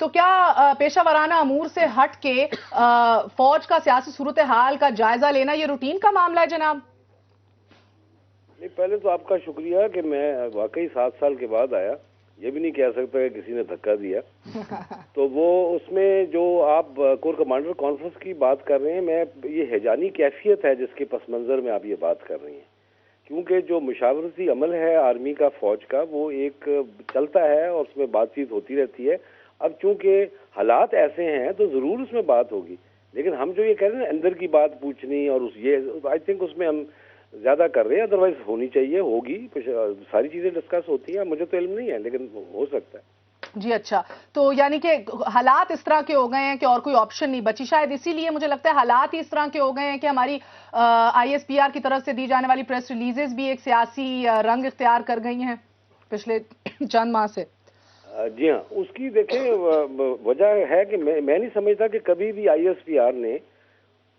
تو کیا پیشہ ورانہ امور سے ہٹ کے فوج کا سیاسی صورتحال کا جائزہ لینا یہ روٹین کا معاملہ ہے جناب؟ نہیں، پہلے تو آپ کا شکریہ کہ میں واقعی 7 سال کے بعد آیا، یہ بھی نہیں کہہ سکتا کہ کسی نے دھکا دیا۔ تو وہ اس میں جو آپ کور کمانڈر کانفرنس کی بات کر رہے ہیں، میں یہ ہیجانی کیفیت ہے جس کے پس منظر میں آپ یہ بات کر رہی ہیں، کیونکہ جو مشاورتی عمل ہے آرمی کا، فوج کا، وہ ایک چلتا ہے اور اس میں بات چیت ہوتی رہتی ہے۔ اب چونکہ حالات ایسے ہیں تو ضرور اس میں بات ہوگی، لیکن ہم جو یہ کہہ رہے ہیں اندر کی بات پوچھنی اور آئی تھنک اس میں ہم زیادہ کر رہے ہیں، ادروائز ہونی چاہیے، ہوگی، ساری چیزیں ڈسکس ہوتی ہیں، مجھے تو علم نہیں ہے لیکن ہو سکتا ہے۔ جی اچھا، تو یعنی کہ حالات اس طرح کے ہو گئے ہیں کہ اور کوئی آپشن نہیں بچی، شاید اسی لیے مجھے لگتا ہے حالات ہی اس طرح کے ہو گئے ہیں کہ ہماری ISPR کی طرف سے دی جانے والی پریس ریلیزز بھی ایک سیاسی رنگ اختیار کر گئی ہیں پچھلے چند ماہ سے۔ جی ہاں، اس کی دیکھیں وجہ ہے کہ میں نہیں سمجھتا کہ کبھی بھی ISPR نے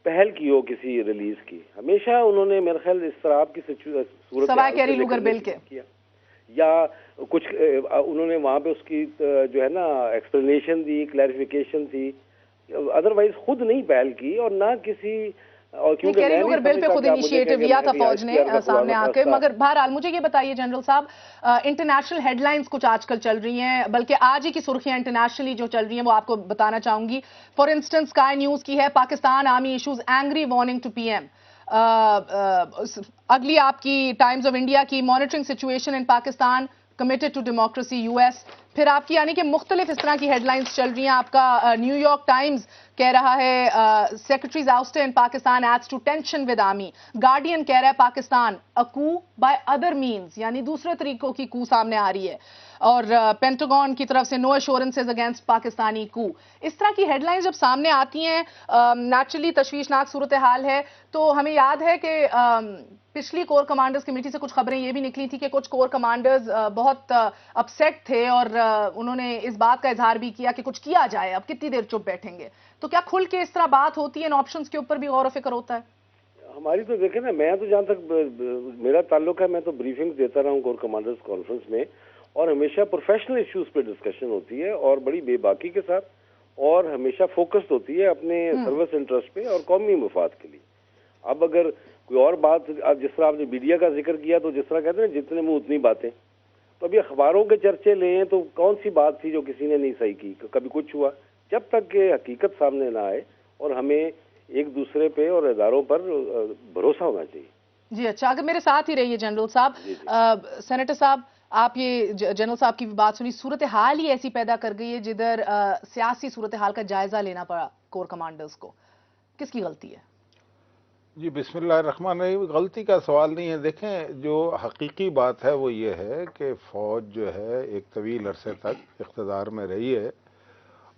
پہل کی ہو کسی ریلیز کی، ہمیشہ انہوں نے میرے خیال اس طرح کی صورت سوائے کیری لوگر بل کے کیا، یا کچھ انہوں نے وہاں پہ اس کی جو ہے نا ایکسپلینیشن دی، کلیریفیکیشن تھی، ادروائز خود نہیں پہل کی، اور نہ کسی کیری لوگر بل پہ خود انیشیٹو لیا تھا فوج نے سامنے آ کے۔ مگر بہرحال مجھے یہ بتائیے جنرل صاحب، انٹرنیشنل ہیڈ لائنز کچھ آج کل چل رہی ہیں، بلکہ آج ہی کی سرخیاں انٹرنیشنلی جو چل رہی ہیں وہ آپ کو بتانا چاہوں گی۔ فار انسٹنس اسکائی نیوز کی ہے، Pakistan army issues angry warning to PM۔ اگلی آپ کی ٹائمز آف انڈیا کی monitoring situation in Pakistan committed to democracy US۔ پھر آپ کی یعنی کہ مختلف اس طرح کی ہیڈ لائنز چل رہی ہیں۔ آپ کا نیو یارک ٹائمز کہہ رہا ہے secretary's ouster in Pakistan adds to tension with army. Guardian کہہ رہا ہے Pakistan a coup by other means، یعنی دوسرے طریقوں کی coup سامنے آ رہی ہے، اور پینٹاگون کی طرف سے نو ایشورنسز اگینسٹ پاکستانی coup۔ اس طرح کی ہیڈ لائنز جب سامنے آتی ہیں نیچرلی تشویشناک صورتحال ہے۔ تو ہمیں یاد ہے کہ پچھلی کور کمانڈرز کمیٹی سے کچھ خبریں یہ بھی نکلی تھی کہ کچھ کور کمانڈرز بہت اپسیٹ تھے اور انہوں نے اس بات کا اظہار بھی کیا کہ کچھ کیا جائے، اب کتنی دیر چپ بیٹھیں گے۔ تو کیا کھل کے اس طرح بات ہوتی ہے، ان آپشنز کے اوپر بھی غور و فکر ہوتا ہے؟ ہماری تو دیکھیں نا، میں تو جہاں تک میرا تعلق ہے، میں تو بریفنگ دیتا رہا ہوں کور کمانڈرز کانفرنس میں، اور ہمیشہ پروفیشنل ایشوز پہ ڈسکشن ہوتی ہے اور بڑی بے باکی کے ساتھ، اور ہمیشہ فوکسڈ ہوتی ہے اپنے سروس انٹرسٹ پہ اور قومی مفاد کے لیے۔ اب اگر کوئی اور بات، اب جس طرح آپ نے میڈیا کا ذکر کیا، تو جس طرح کہتے ہیں جتنے منہ اتنی باتیں، تو ابھی اخباروں کے چرچے لیں تو کون سی بات تھی جو کسی نے نہیں صحیح کی؟ کبھی کچھ ہوا؟ جب تک کہ حقیقت سامنے نہ آئے، اور ہمیں ایک دوسرے پہ اور اداروں پر بھروسہ ہونا چاہیے۔ جی اچھا، اگر میرے ساتھ ہی رہیے جنرل صاحب۔ سینیٹر صاحب، آپ یہ جنرل صاحب کی بات سنی، صورتحال ہی ایسی پیدا کر گئی ہے جدھر سیاسی صورتحال کا جائزہ لینا پڑا کور کمانڈرز کو، کس کی غلطی ہے؟ جی بسم اللہ الرحمن الرحیم، غلطی کا سوال نہیں ہے۔ دیکھیں، جو حقیقی بات ہے وہ یہ ہے کہ فوج جو ہے ایک طویل عرصے تک اقتدار میں رہی ہے،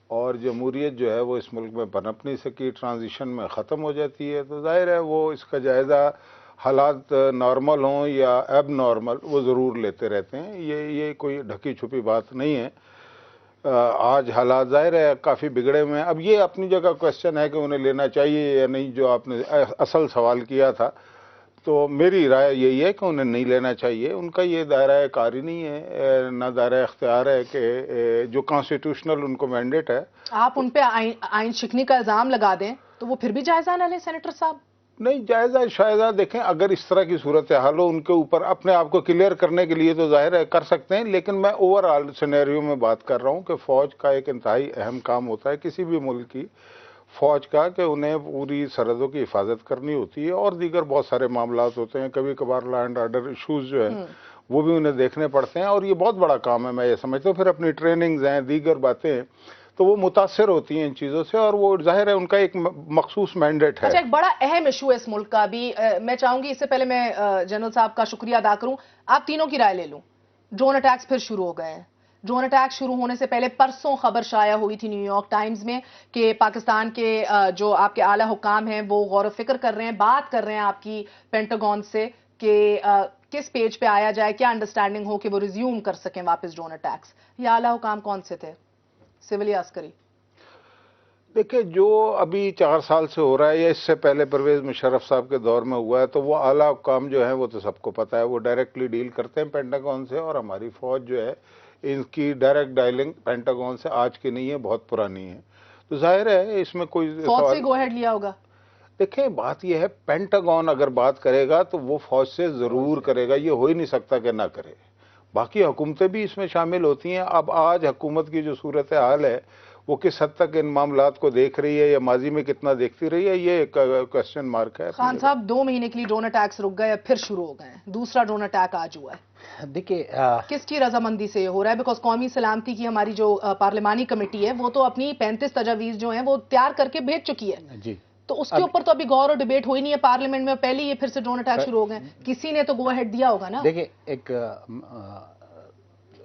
اور جمہوریت جو ہے وہ اس ملک میں پنپ نہیں سکی، ٹرانزیشن میں ختم ہو جاتی ہے، تو ظاہر ہے وہ اس کا جائزہ حالات نارمل ہوں یا ایب نارمل وہ ضرور لیتے رہتے ہیں۔ یہ کوئی ڈھکی چھپی بات نہیں ہے۔ آج حالات ظاہر ہے کافی بگڑے ہوئے ہیں۔ اب یہ اپنی جگہ کوشچن ہے کہ انہیں لینا چاہیے یا نہیں، جو آپ نے اصل سوال کیا تھا، تو میری رائے یہی ہے کہ انہیں نہیں لینا چاہیے۔ ان کا یہ دائرہ کاری نہیں ہے، نہ دائرہ اختیار ہے کہ جو کانسٹیٹیوشنل ان کو مینڈیٹ ہے۔ آپ ان پہ آئین شکنی کا الزام لگا دیں تو وہ پھر بھی جائزہ نہ لیں سینیٹر صاحب؟ نہیں، جائزہ شائزہ دیکھیں، اگر اس طرح کی صورتحال ہو ان کے اوپر اپنے آپ کو کلیئر کرنے کے لیے تو ظاہر ہے کر سکتے ہیں، لیکن میں اوور آل سینیریو میں بات کر رہا ہوں کہ فوج کا ایک انتہائی اہم کام ہوتا ہے کسی بھی ملک کی فوج کا، کہ انہیں پوری سرحدوں کی حفاظت کرنی ہوتی ہے، اور دیگر بہت سارے معاملات ہوتے ہیں، کبھی کبھار لا اینڈ آرڈر ایشوز جو ہیں وہ بھی انہیں دیکھنے پڑتے ہیں، اور یہ بہت بڑا کام ہے، میں یہ سمجھتا ہوں۔ پھر اپنی ٹریننگز ہیں، دیگر باتیں ہیں، تو وہ متاثر ہوتی ہیں ان چیزوں سے، اور وہ ظاہر ہے ان کا ایک مخصوص مینڈیٹ ہے۔ اچھا، ایک بڑا اہم ایشو ہے اس ملک کا بھی، میں چاہوں گی اس سے پہلے میں جنرل صاحب کا شکریہ ادا کروں، آپ تینوں کی رائے لے لوں۔ ڈرون اٹیکس پھر شروع ہو گئے ہیں۔ ڈرون اٹیک شروع ہونے سے پہلے پرسوں خبر شائع ہوئی تھی نیو یارک ٹائمز میں کہ پاکستان کے جو آپ کے اعلیٰ حکام ہیں وہ غور و فکر کر رہے ہیں، بات کر رہے ہیں آپ کی پینٹاگون سے کہ کس پیج پہ آیا جائے، کیا انڈرسٹینڈنگ ہو کہ وہ ریزیوم کر سکیں واپس ڈرون اٹیکس۔ یہ اعلیٰ حکام کون سے تھے، سول یا عسکری؟ دیکھیں، جو ابھی 4 سال سے ہو رہا ہے یا اس سے پہلے پرویز مشرف صاحب کے دور میں ہوا ہے، تو وہ اعلیٰ حکام جو ہیں وہ تو سب کو پتہ ہے، وہ ڈائریکٹلی ڈیل کرتے ہیں پینٹاگون سے، اور ہماری فوج جو ہے ان کی ڈائریکٹ ڈائلنگ پینٹاگون سے آج کی نہیں ہے، بہت پرانی ہے، تو ظاہر ہے اس میں کوئی فوج سے گو ہیڈ لیا ہوگا. دیکھیں بات یہ ہے، پینٹاگون اگر بات کرے گا تو وہ فوج سے ضرور کرے گا، یہ ہو ہی نہیں سکتا کہ نہ کرے. باقی حکومتیں بھی اس میں شامل ہوتی ہیں. اب آج حکومت کی جو صورتحال ہے وہ کس حد تک ان معاملات کو دیکھ رہی ہے یا ماضی میں کتنا دیکھتی رہی ہے، یہ ایک کوسچن مارک ہے. خان صاحب 2 مہینے کے لیے ڈرون اٹیکس رک گئے، اب پھر شروع ہو گئے ہیں. دوسرا ڈرون اٹیک آج ہوا ہے. دیکھیے کس کی رضامندی سے یہ ہو رہا ہے؟ بیکاز قومی سلامتی کی ہماری جو پارلیمانی کمیٹی ہے وہ تو اپنی 35 تجاویز جو ہیں وہ تیار کر کے بھیج چکی ہے. جی تو اس کے اوپر تو ابھی غور اور ڈیبیٹ ہوئی نہیں ہے پارلیمنٹ میں، پہلے یہ پھر سے ڈرون اٹیک شروع ہو گئے. کسی نے تو گو ہیڈ دیا ہوگا نا. دیکھیں ایک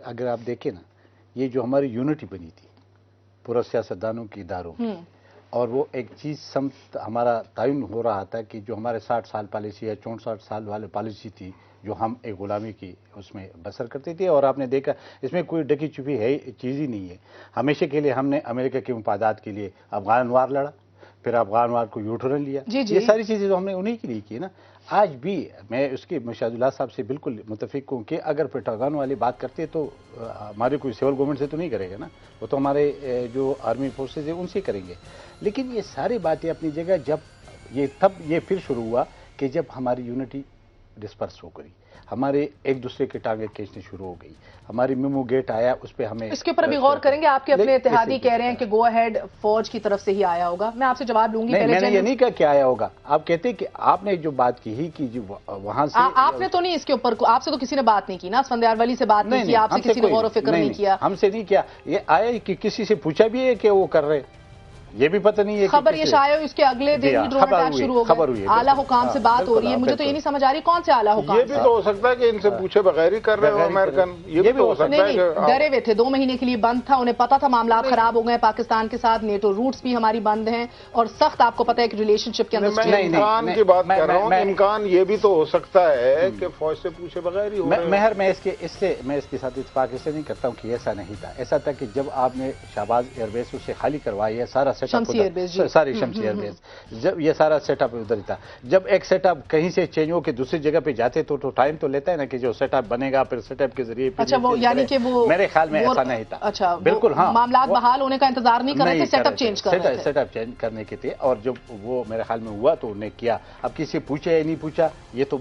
اگر آپ دیکھیں نا، یہ جو ہماری یونٹی بنی تھی پورا سیاستدانوں کی اداروں میں، اور وہ ایک چیز سمت ہمارا تعین ہو رہا تھا کہ جو ہمارے 60 سال پالیسی ہے، 64 سال والے پالیسی تھی جو ہم ایک غلامی کی اس میں بسر کرتے تھے. اور آپ نے دیکھا اس میں کوئی ڈکی چھپی ہے چیز ہی نہیں ہے. ہمیشہ کے لیے ہم نے امریکہ کے مفادات کے لیے افغان وار لڑا، پھر افغان وار کو یو ٹرن لیا. یہ ساری چیزیں تو ہم نے انہی کے لیے کی نا. آج بھی میں اس کے مشاہد اللہ صاحب سے بالکل متفق ہوں کہ اگر پینٹاگون والی بات کرتے تو ہمارے کوئی سول گورنمنٹ سے تو نہیں کرے گا نا، وہ تو ہمارے جو آرمی فورسز ہیں ان سے کریں گے. لیکن یہ ساری باتیں اپنی جگہ، جب یہ پھر شروع ہوا کہ جب ہماری یونٹی ڈسپرس ہو گئی، ہمارے ایک دوسرے کے ٹانگیں کھینچنے شروع ہو گئی، ہماری میمو گیٹ آیا، اس پہ ہمیں اس کے اوپر بھی غور کریں گے. آپ کے اپنے اتحادی کہہ رہے ہیں کہ گو ہیڈ فوج کی طرف سے ہی آیا ہوگا. میں آپ سے جواب لوں گی. میں نے یہ نہیں کہا کہ آیا ہوگا. آپ کہتے کہ آپ نے جو بات کی ہی کہ وہاں سے آپ نے تو نہیں اس کے اوپر، آپ سے تو کسی نے بات نہیں کی نا، اسفندیار ولی سے بات نہیں کی، آپ سے کسی نے غور و فکر نہیں کیا. ہم سے نہیں کیا. یہ آیا کہ کسی سے پوچھا بھی ہے کہ وہ کر رہے، یہ بھی پتہ نہیں ہے. خبر یہ شائع اس کے اگلے دن ہی ڈرون اٹیک شروع ہو گئے. اعلیٰ حکام سے بات ہو رہی ہے. مجھے تو یہ نہیں سمجھ آ رہی کون سے اعلیٰ حکام. یہ بھی تو ہو سکتا ہے کہ ان سے پوچھے بغیر ہی کر رہے ہو امریکن. یہ بھی ہو سکتا ہے کہ ڈرے ہوئے تھے، 2 مہینے کے لیے بند تھا، انہیں پتا تھا معاملات خراب ہو گئے پاکستان کے ساتھ، نیٹو روٹس بھی ہماری بند ہیں اور سخت آپ کو پتہ ہے کہ ریلیشن شپ کے اندر. میں امکان کی بات کر رہا ہوں. امکان یہ بھی تو ہو سکتا ہے کہ فوج سے پوچھے بغیر ہی ہو رہے. مہر میں اس کے ساتھ اتفاق اس سے نہیں کرتا ہوں کہ ایسا نہیں تھا. ایسا تھا کہ جب آپ نے شہباز ایئر بیس اسے خالی کروائی ہے، سارا سیٹ اپ ساری شمسی ایئر بیس، جب یہ سارا سیٹ اپ ادھر تھا. جب ایک سیٹ اپ کہیں سے چینج ہو کے دوسری جگہ پہ جاتے تو ٹائم تو لیتا ہے نا کہ جو سیٹ اپ بنے گا پھر سیٹ اپ کے ذریعے. اچھا وہ یعنی کہ وہ میرے خیال میں ایسا نہیں تھا. اچھا بالکل ہاں، معاملات بحال ہونے کا انتظار نہیں کر رہے تھے، سیٹ اپ چینج کر رہے تھے. سیٹ اپ چینج کرنے کے تھے اور جب وہ میرے خیال میں ہوا تو انہوں نے کیا. اب کسی سے پوچھا یا نہیں پوچھا یہ تو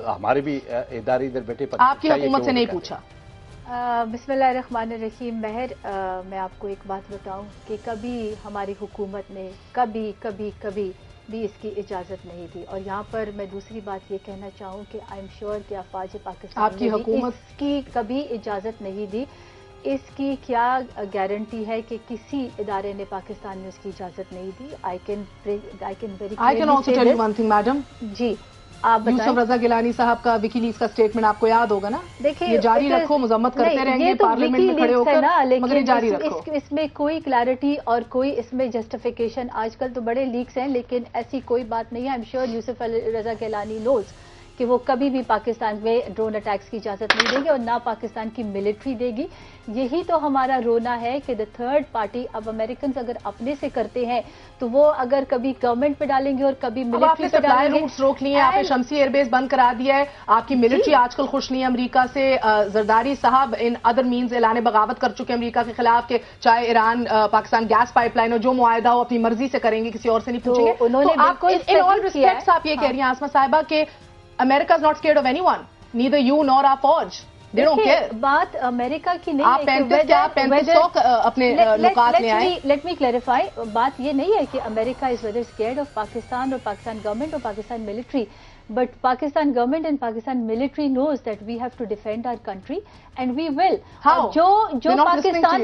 ہمارے بھی ادارے ادھر بیٹھے پر آپ کی حکومت سے نہیں پوچھا. بسم اللہ الرحمن الرحیم. مہر میں آپ کو ایک بات بتاؤں کہ کبھی ہماری حکومت نے کبھی بھی اس کی اجازت نہیں دی. اور یہاں پر میں دوسری بات یہ کہنا چاہوں کہ آئی ایم شیور کہ افواج پاکستان آپ کی حکومت اس کی کبھی اجازت نہیں دی. اس کی کیا گارنٹی ہے کہ کسی ادارے نے پاکستان میں اس کی اجازت نہیں دی؟ I can also tell you one thing madam. جی آپ یوسف رضا گیلانی صاحب کا وکی لیکس کا اسٹیٹمنٹ آپ کو یاد ہوگا نا. دیکھیں یہ جاری رکھو، مذمت کرتے رہیں گے پارلیمنٹ میں کھڑے ہو کر، مگر یہ جاری رکھو. اس میں کوئی کلیئرٹی اور کوئی اس میں جسٹیفیکیشن، آج کل تو بڑے لیکس ہیں لیکن ایسی کوئی بات نہیں ہے. آئی ایم شیور یوسف رضا گیلانی نوز کہ وہ کبھی بھی پاکستان میں ڈرون اٹیکس کی اجازت نہیں دیں گے اور نہ پاکستان کی ملٹری دے گی. یہی تو ہمارا رونا ہے کہ دا تھرڈ پارٹی، اب امریکنز اگر اپنے سے کرتے ہیں تو وہ اگر کبھی گورنمنٹ پہ ڈالیں گے اور کبھی ملٹری پہ ڈالیں گے. روٹس روک لیے، آپ نے شمسی ایئر بیس بند کرا دیا ہے، آپ کی ملٹری آج کل خوش نہیں ہے امریکہ سے. زرداری صاحب ان ادر مینز اعلان بغاوت کر چکے امریکہ کے خلاف کہ چاہے Iran Pakistan gas pipeline ہو، جو معاہدہ ہو اپنی مرضی سے کریں گے، کسی اور سے نہیں پوچھیں گے. انہوں نے ان آل ریسپیکٹس آپ یہ کہہ رہی ہیں عاصمہ صاحبہ کہ America is not scared of anyone, neither you nor our forge. They don't care. بات امریکہ کی نہیں آپ 3500 اپنے نکات لے آئیں. Let me clarify. بات یہ نہیں ہے کہ America is whether scared of Pakistan اور پاکستان گورنمنٹ اور Pakistan military. But Pakistan government and Pakistan military knows that we have to defend our country and we will. How? جو Pakistan,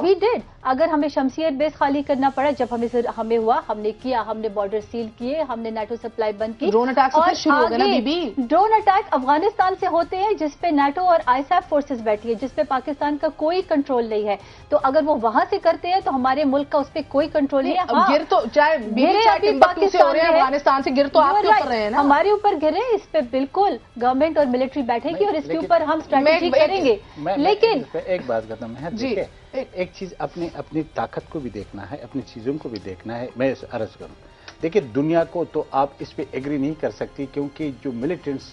we did. اگر ہمیں شمسی ایئر بیس خالی کرنا پڑا، جب ہمیں ہوا، ہم نے کیا، ہم نے بارڈر سیل کیے، ہم نے نیٹو سپلائی بند کی. ڈرون اٹیک سے شروع ہو گیا نا بی بی. ڈرون اٹیک افغانستان سے ہوتے ہیں جس پہ نیٹو اور ISAF فورسز بیٹھی ہے، جس پہ پاکستان کا کوئی کنٹرول نہیں ہے. تو اگر وہ وہاں سے کرتے ہیں تو ہمارے ملک کا اس پہ کوئی کنٹرول نہیں ہے. گر تو چاہے افغانستان سے گر تو آپ کے اوپر رہے ہیں نا، ہمارے اوپر گرے. اس پہ بالکل گورنمنٹ اور ملٹری بیٹھے گی اور اس کے اوپر ہم اسٹریٹجی کریں گے. لیکن ایک بات کرتا ہوں، جی ایک چیز اپنی طاقت کو بھی دیکھنا ہے، اپنی چیزوں کو بھی دیکھنا ہے. میں عرض کروں، دیکھیں دنیا کو تو آپ اس پہ ایگری نہیں کر سکتی کیونکہ جو ملیٹنٹس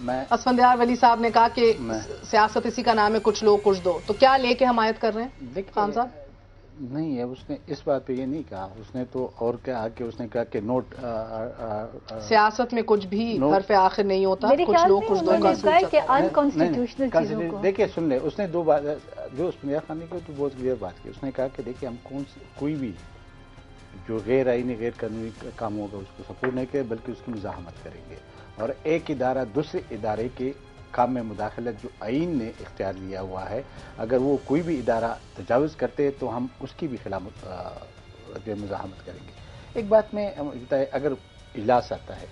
اسفندیار ولی صاحب نے کہا کہ سیاست اسی کا نام ہے، کچھ لوگ کچھ دو، تو کیا لے کے حمایت کر رہے ہیں خان صاحب؟ نہیں ہے، اس نے اس بات پہ یہ نہیں کہا، اس نے تو اور کہا کہ اس نے کہا کہ نوٹ سیاست میں کچھ بھی حرف آخر نہیں ہوتا، کچھ لوگ کچھ دو کا سوچ دیکھیے سن لے، اس نے دو بات جو اسفندیار خان نے کی تو بہت کلیئر بات کی، اس نے کہا کہ دیکھیے ہم کوئی بھی جو غیر آئینی غیر قانونی کام ہوگا اس کو سپورٹ نہیں کرے بلکہ اس کی مزاحمت کریں گے، اور ایک ادارہ دوسرے ادارے کے کام میں مداخلت جو آئین نے اختیار لیا ہوا ہے، اگر وہ کوئی بھی ادارہ تجاوز کرتے تو ہم اس کی بھی خلاف مزاحمت کریں گے۔ ایک بات میں بتائے، اگر اجلاس آتا ہے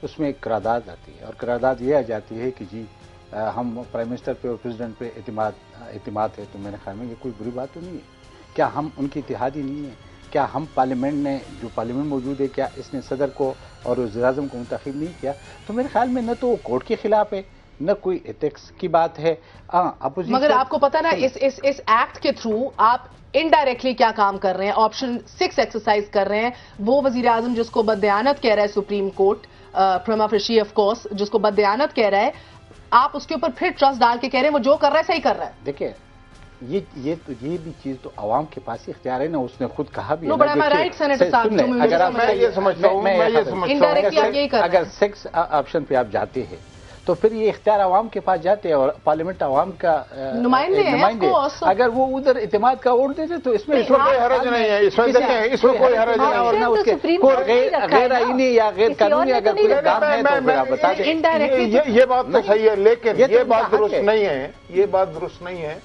اس میں ایک قرارداد آتی ہے، اور قرارداد یہ آ جاتی ہے کہ جی ہم پرائم منسٹر پہ اور پریزیڈنٹ پہ اعتماد ہے، تو میرے خیال میں یہ کوئی بری بات تو نہیں ہے۔ کیا ہم ان کی اتحادی نہیں ہیں؟ کیا ہم پارلیمنٹ نے جو پارلیمنٹ موجود ہے کیا اس نے صدر کو اور وزیر اعظم کو منتخب نہیں کیا؟ تو میرے خیال میں نہ تو وہ کورٹ کے خلاف ہے، نہ کوئی ایتھکس کی بات ہے۔ مگر آپ کو پتا نا اس ایکٹ کے تھرو آپ انڈائریکٹلی کیا کام کر رہے ہیں، آپشن 6 ایکسرسائز کر رہے ہیں، وہ وزیر اعظم جس کو بددیانت کہہ رہا ہے supreme court, Parma فیشی of course جس کو بددیانت کہہ رہا ہے، آپ اس کے اوپر پھر ٹرسٹ ڈال کے کہہ رہے ہیں وہ جو کر رہا ہے صحیح کر رہا ہے۔ دیکھیں یہ بھی چیز تو عوام کے پاس ہی اختیار ہے نا، اس نے خود کہا بھی اگر 6 آپشن پہ آپ جاتے ہیں تو پھر یہ اختیار عوام کے پاس جاتے ہیں، اور پارلیمنٹ عوام کا نمائندے، اگر وہ ادھر اعتماد کا ووٹ دیتے تو اس میں کوئی حرج نہیں ہے، اس میں کوئی حرج نہیں ہے، غیر آئینی یا غیر قانونی اگر کوئی کام ہے تو پھر آپ بتا دیں۔ یہ بات تو صحیح ہے، لیکن یہ بات درست نہیں ہے، یہ بات درست نہیں ہے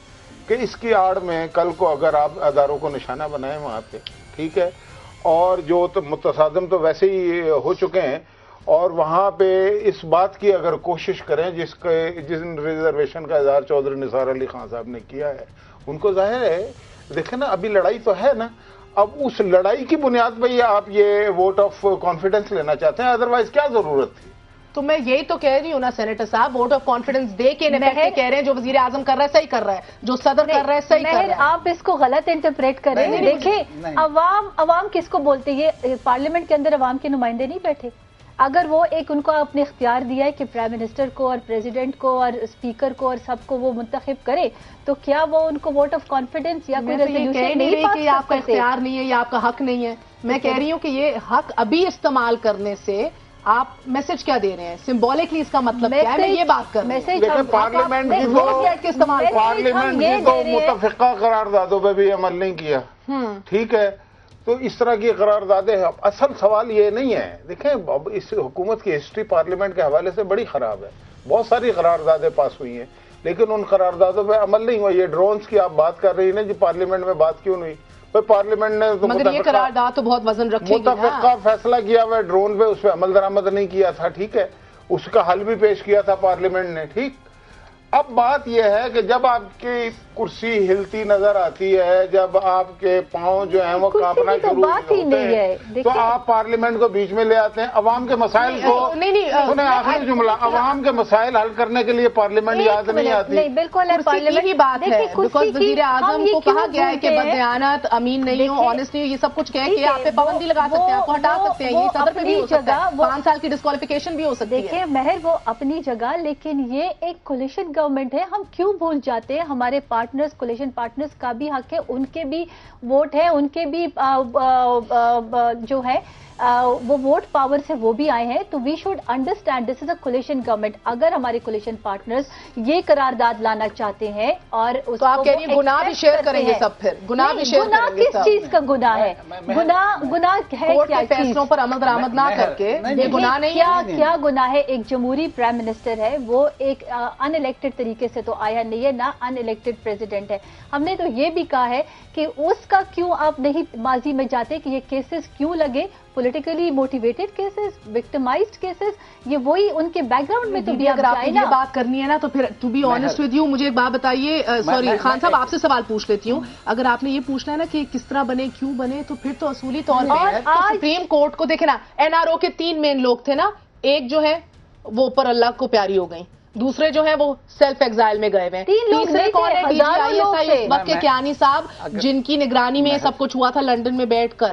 کہ اس کی آڑ میں کل کو اگر آپ اداروں کو نشانہ بنائیں وہاں پہ، ٹھیک ہے، اور جو متصادم تو ویسے ہی ہو چکے ہیں، اور وہاں پہ اس بات کی اگر کوشش کریں جس ریزرویشن کا اظہار چودھری نثار علی خان صاحب نے کیا ہے، ان کو ظاہر ہے، دیکھیں نا ابھی لڑائی تو ہے نا، اب اس لڑائی کی بنیاد پہ آپ یہ ووٹ آف کانفیڈنس لینا چاہتے ہیں، ادروائز کیا ضرورت تھی؟ تو میں یہی تو کہہ رہی ہوں نا سینیٹر صاحب، ووٹ آف کانفیڈنس دے کے کہہ رہے ہیں جو وزیر اعظم کر رہا ہے صحیح کر رہا ہے، جو صدر کر رہا ہے صحیح کر رہا ہے۔ آپ اس کو غلط انٹرپریٹ کر رہے ہیں۔ دیکھیں عوام کس کو بولتے ہیں؟ یہ پارلیمنٹ کے اندر عوام کے نمائندے نہیں بیٹھے؟ اگر وہ ان کو اپنے اختیار دیا ہے کہ پرائم منسٹر کو اور پریزیڈنٹ کو اور اسپیکر کو اور سب کو وہ منتخب کرے، تو کیا وہ ان کو ووٹ آف کانفیڈنس یا کوئی ریزولوشن نہیں پاس کر سکتے؟ آپ کا اختیار نہیں ہے یا آپ کا حق نہیں ہے، میں کہہ رہی ہوں کہ یہ حق ابھی استعمال کرنے سے آپ میسج کیا دے رہے ہیں؟ سمبولکلی اس کا مطلب کیا ہے؟ میں یہ بات کر رہی ہوں، پارلیمنٹ کی تو متفقہ قراردادوں پہ بھی عمل نہیں کیا، ٹھیک ہے، تو اس طرح کی قراردادیں ہیں۔ اصل سوال یہ نہیں ہے، دیکھیں اس حکومت کی ہسٹری پارلیمنٹ کے حوالے سے بڑی خراب ہے، بہت ساری قراردادیں پاس ہوئی ہیں لیکن ان قراردادوں پہ عمل نہیں ہوا۔ یہ ڈرونز کی آپ بات کر رہی ہیں جو پارلیمنٹ میں بات کیوں نہیں؟ پارلیمنٹ نے مگر یہ قرارداد تو بہت وزن رکھے گی، متفقہ فیصلہ کیا ہوا ہے ڈرون پہ، اس پہ عمل درآمد نہیں کیا تھا، ٹھیک ہے، اس کا حل بھی پیش کیا تھا پارلیمنٹ نے، ٹھیک۔ اب بات یہ ہے کہ جب آپ کی کرسی ہلتی نظر آتی ہے، جب آپ کے پاؤں جو ہیں وہ کانپنا شروع ہوتے ہیں تو آپ پارلیمنٹ کو بیچ میں لے آتے ہیں، عوام کے مسائل کو سنیں، آخری جملہ، عوام کے مسائل حل کرنے کے لیے پارلیمنٹ یاد نہیں آتی۔ بالکل کی بات ہے، بیکاز وزیر اعظم کو کہا گیا ہے کہ بددیانت، امین نہیں ہو، آنےسٹ نہیں ہو، یہ سب کچھ کہہ کے آپ پہ پابندی لگا سکتے ہیں، آپ کو ہٹا سکتے ہیں، یہ صدر پہ بھی ہو سکتا ہے، 5 سال کی ڈسکوالیفیکیشن بھی ہو سکتی ہے۔ دیکھیں مہر، وہ اپنی جگہ، لیکن یہ ایک کولیشن گورنمنٹ ہے، ہم کیوں بھول جاتے ہیں ہمارے پارٹنرز، کولیشن پارٹنرز کا بھی حق ہے، ان کے بھی ووٹ ہے، ان کے بھی جو ہے وہ ووٹ پاور سے وہ بھی آئے ہیں، تو we should understand this is a coalition government. اگر ہمارے کولیشن پارٹنرز یہ قرارداد لانا چاہتے ہیں اور تو آپ کہہ رہی ہیں گناہ بھی شیئر کریں گے سب، پھر گناہ بھی شیئر کریں گے، کس چیز کا گناہ ہے؟ گناہ ہے کیا؟ فیصلوں پر عمل درآمد نہ کر کے یہ گناہ نہیں ہے۔ کیا گناہ ہے؟ ایک جمہوری پرائم منسٹر ہے، وہ ایک ان الیکٹڈ طریقے سے تو آیا نہیں ہے، نہ ان الیکٹڈ پریزیڈنٹ ہے۔ ہم نے تو یہ بھی کہا ہے کہ اس کا کیوں آپ نہیں ماضی میں جاتے کہ یہ کیسز کیوں لگے، politically motivated cases, victimised cases, یہ وہی ان کے بیک گراؤنڈ میں تو بھی اگر آپ نے یہ بات کرنی ہے نا تو پھر to be honest with you مجھے ایک بات بتائیے، سوری خان صاحب آپ سے سوال پوچھ لیتی ہوں، اگر آپ نے یہ پوچھنا ہے نا کہ کس طرح بنے کیوں بنے، تو پھر تو اصولی طور پر سپریم کورٹ کو دیکھیں نا، NRO کے 3 مین لوگ تھے نا، ایک جو ہے وہ اوپر اللہ کو پیاری ہو گئی، دوسرے جو ہیں وہ سیلف ایگزائل میں گئے ہوئے، تیسرے کون ہے؟ DGISI اس وقت کے کیانی صاحب، جن کی نگرانی میں سب کچھ ہوا تھا لنڈن میں بیٹھ کر،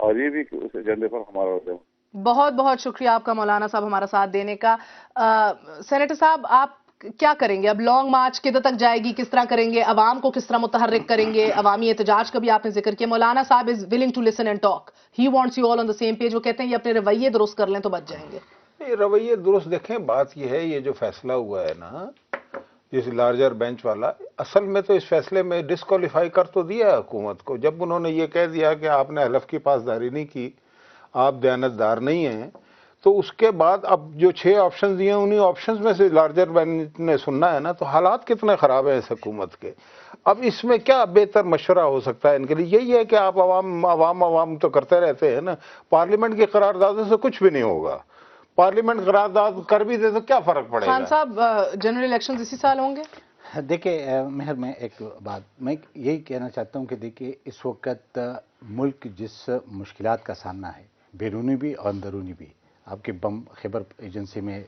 اور یہ بھی اس ایجنڈے پر ہمارا رد عمل۔ بہت بہت شکریہ آپ کا مولانا صاحب ہمارا ساتھ دینے کا۔ سینیٹر صاحب آپ کیا کریں گے اب؟ لانگ مارچ کدھر تک جائے گی؟ کس طرح کریں گے؟ عوام کو کس طرح متحرک کریں گے؟ عوامی احتجاج کا بھی آپ نے ذکر کیا۔ Maulana Sahab is willing to listen and talk, he wants you all on the same page. وہ کہتے ہیں یہ اپنے رویے درست کر لیں تو بچ جائیں گے۔ یہ رویے درست دیکھیں، بات یہ ہے یہ جو فیصلہ ہوا ہے نا جس لارجر بینچ والا، اصل میں تو اس فیصلے میں ڈسکوالیفائی کر تو دیا ہے حکومت کو۔ جب انہوں نے یہ کہہ دیا کہ آپ نے حلف کی پاسداری نہیں کی، آپ دیانتدار نہیں ہیں، تو اس کے بعد اب جو 6 آپشنز دیے ہیں انہی آپشنز میں سے لارجر بینچ نے سننا ہے نا، تو حالات کتنے خراب ہیں اس حکومت کے۔ اب اس میں کیا بہتر مشورہ ہو سکتا ہے ان کے لیے؟ یہی ہے کہ آپ عوام تو کرتے رہتے ہیں نا، پارلیمنٹ کی قراردادوں سے کچھ بھی نہیں ہوگا۔ پارلیمنٹ قرارداد کر بھی دے تو کیا فرق پڑے گا؟ خان صاحب جنرل الیکشنز اسی سال ہوں گے؟ دیکھیں مہر، میں ایک بات میں یہی کہنا چاہتا ہوں کہ دیکھیں اس وقت ملک جس مشکلات کا سامنا ہے، بیرونی بھی اور اندرونی بھی، آپ کے بم خیبر ایجنسی میں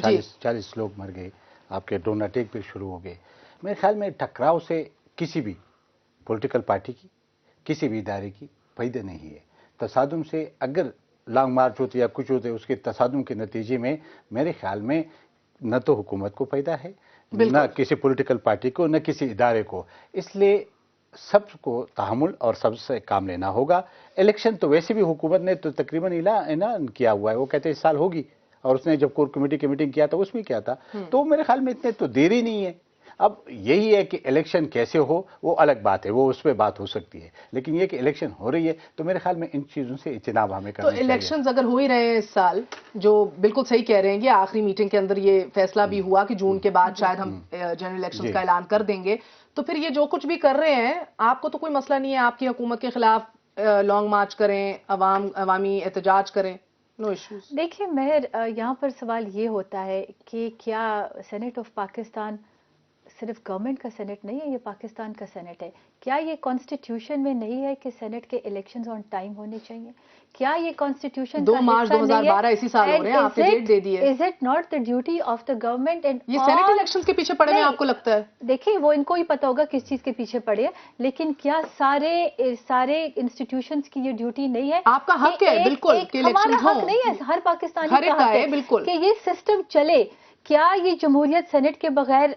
40 لوگ مر گئے، آپ کے ڈرون اٹیک بھی شروع ہو گئے۔ میرے خیال میں ٹکراؤ سے کسی بھی پولیٹیکل پارٹی کی، کسی بھی ادارے کی فائدہ نہیں ہے۔ تصادم سے اگر لانگ مارچ ہوتے یا کچھ ہوتے، اس کے تصادم کے نتیجے میں میرے خیال میں نہ تو حکومت کو فائدہ ہے، نہ کسی پولیٹیکل پارٹی کو، نہ کسی ادارے کو۔ اس لیے سب کو تحمل اور سب سے کام لینا ہوگا۔ الیکشن تو ویسے بھی حکومت نے تو تقریباً اعلان کیا ہوا ہے، وہ کہتے ہیں اس سال ہوگی، اور اس نے جب کور کمیٹی کی میٹنگ کیا تھا اس میں کیا تھا، تو میرے خیال میں اتنے تو دیر ہی نہیں ہے۔ اب یہی ہے کہ الیکشن کیسے ہو وہ الگ بات ہے، وہ اس پہ بات ہو سکتی ہے، لیکن یہ کہ الیکشن ہو رہی ہے تو میرے خیال میں ان چیزوں سے اجتناب ہمیں کرنا چاہیے۔ تو الیکشنز اگر ہو ہی رہے ہیں اس سال، جو بالکل صحیح کہہ رہے ہیں کہ آخری میٹنگ کے اندر یہ فیصلہ بھی ہوا کہ جون کے بعد شاید ہم جنرل الیکشنز کا اعلان کر دیں گے، تو پھر یہ جو کچھ بھی کر رہے ہیں آپ کو تو کوئی مسئلہ نہیں ہے آپ کی حکومت کے خلاف لانگ مارچ کریں، عوامی احتجاج کریں، نو ایشوز؟ دیکھیں مہر، یہاں پر سوال یہ ہوتا ہے کہ کیا سینٹ آف پاکستان صرف گورنمنٹ کا سینٹ نہیں ہے، یہ پاکستان کا سینٹ ہے۔ کیا یہ کانسٹیٹیوشن میں نہیں ہے کہ سینٹ کے الیکشنز آن ٹائم ہونے چاہیے؟ کیا یہ کانسٹیٹیوشن 2 مارچ 2012 اسی سال ہو رہے ہیں، آپ نے ڈیٹ دے دی ہے۔ Is it not the duty of the government? یہ سینٹ الیکشنز کے پیچھے پڑے ہیں آپ کو لگتا ہے؟ دیکھیں وہ ان کو ہی پتا ہوگا کس چیز کے پیچھے پڑے ہیں، لیکن کیا سارے انسٹیٹیوشنز کی یہ ڈیوٹی نہیں ہے؟ آپ کا حق ہے بالکل کہ الیکشنز ہوں، ہمارا حق نہیں ہے، ہر پاکستانی کا حق ہے بالکل کہ یہ سسٹم چلے۔ کیا یہ جمہوریت سینٹ کے بغیر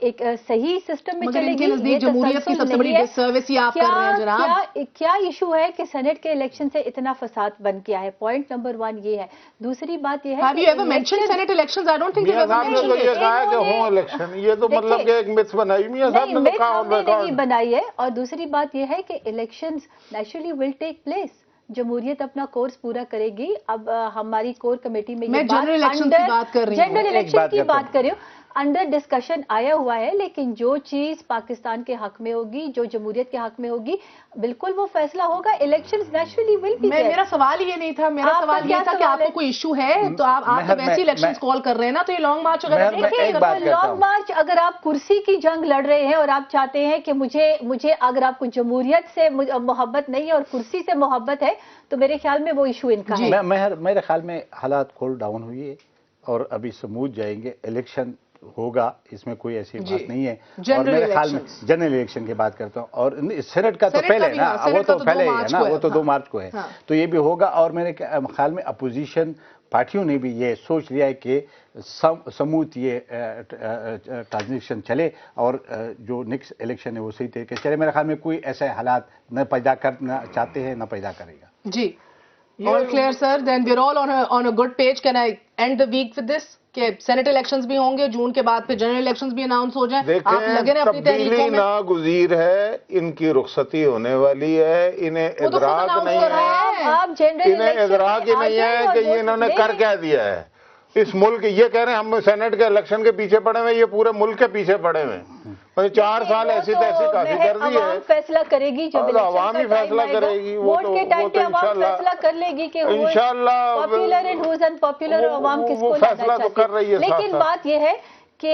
ایک صحیح سسٹم میں چلے گی؟ یہ جمہوریت کی سب سے بڑی ڈس سروس ہی آپ کر رہے ہیں جناب۔ کیا ایشو ہے کہ سینٹ کے الیکشن سے اتنا فساد بن گیا ہے؟ پوائنٹ نمبر 1 یہ ہے۔ دوسری بات یہ ہے Have you ever mentioned Senate elections? I don't think you've ever mentioned it. یہ کہا ہے کہ ہوں الیکشن، یہ تو مطلب کہ ایک متس بنائی ہوئی ہے، صاحب نے تو کہا نہیں بنائی ہے۔ اور دوسری بات یہ ہے کہ الیکشنز نیچرلی ول ٹیک پلیس، جمہوریت اپنا کورس پورا کرے گی۔ اب ہماری کور کمیٹی میں میں جنرل الیکشن کی بات کر رہی ہوں، جنرل الیکشن کی بات کر رہی ہوں، انڈر ڈسکشن آیا ہوا ہے، لیکن جو چیز پاکستان کے حق میں ہوگی، جو جمہوریت کے حق میں ہوگی، بالکل وہ فیصلہ ہوگا۔ Elections naturally will be. میرا سوال یہ نہیں تھا، میرا سوال یہ تھا کہ آپ کو کوئی ایشو ہے تو آپ ویسی الیکشنز کال کر رہے ہیں نا، تو یہ لانگ مارچ اگر لانگ مارچ، اگر آپ کرسی کی جنگ لڑ رہے ہیں اور آپ چاہتے ہیں کہ مجھے اگر آپ کو جمہوریت سے محبت نہیں ہے اور کرسی سے محبت ہے تو میرے خیال میں وہ ایشو ان کا ہے۔ میرے خیال میں حالات کول ڈاؤن ہوئی ہے اور ابھی سموتھ جائیں گے، الیکشن ہوگا، اس میں کوئی ایسی بات نہیں ہے۔ اور میرے خیال میں جنرل الیکشن کی بات کرتا ہوں، اور سینٹ کا تو پہلے ہے نا، وہ تو پہلے ہی ہے نا، وہ تو 2 مارچ کو ہے، تو یہ بھی ہوگا۔ اور میرے خیال میں اپوزیشن پارٹیوں نے بھی یہ سوچ لیا ہے کہ سموتھ یہ ٹرانزیکشن چلے اور جو نیکسٹ الیکشن ہے وہ صحیح طریقے سے چلے۔ میرے خیال میں کوئی ایسے حالات نہ پیدا کرنا چاہتے ہیں، نہ پیدا کرے گا۔ جی all clear sir, then we're all on a good page. Can I end the week with this کہ سینٹ الیکشنز بھی ہوں گے، جون کے بعد پھر جنرل الیکشنز بھی اناؤنس ہو جائیں؟ آپ لگے رہے اپنی تحریکوں میں۔ ناگزیر ہے، ان کی رخصتی ہونے والی ہے، انہیں ادراک نہیں ہے، انہیں ادراک ہی نہیں ہے کہ یہ انہوں نے کر کیا دیا ہے اس ملک۔ یہ کہہ رہے ہیں ہم سینٹ کے الیکشن کے پیچھے پڑے ہوئے، یہ پورے ملک کے پیچھے پڑے ہوئے ہیں۔ 4 سال ایسی تیسی کافی کر دی ہے، فیصلہ کرے گی جب عوام ہی فیصلہ کرے گی، وہ تو فیصلہ کر لے گی کہ انشاءاللہ popular and who's in popular, عوام کس کو فیصلہ تو کر رہی ہے۔ لیکن بات یہ ہے کہ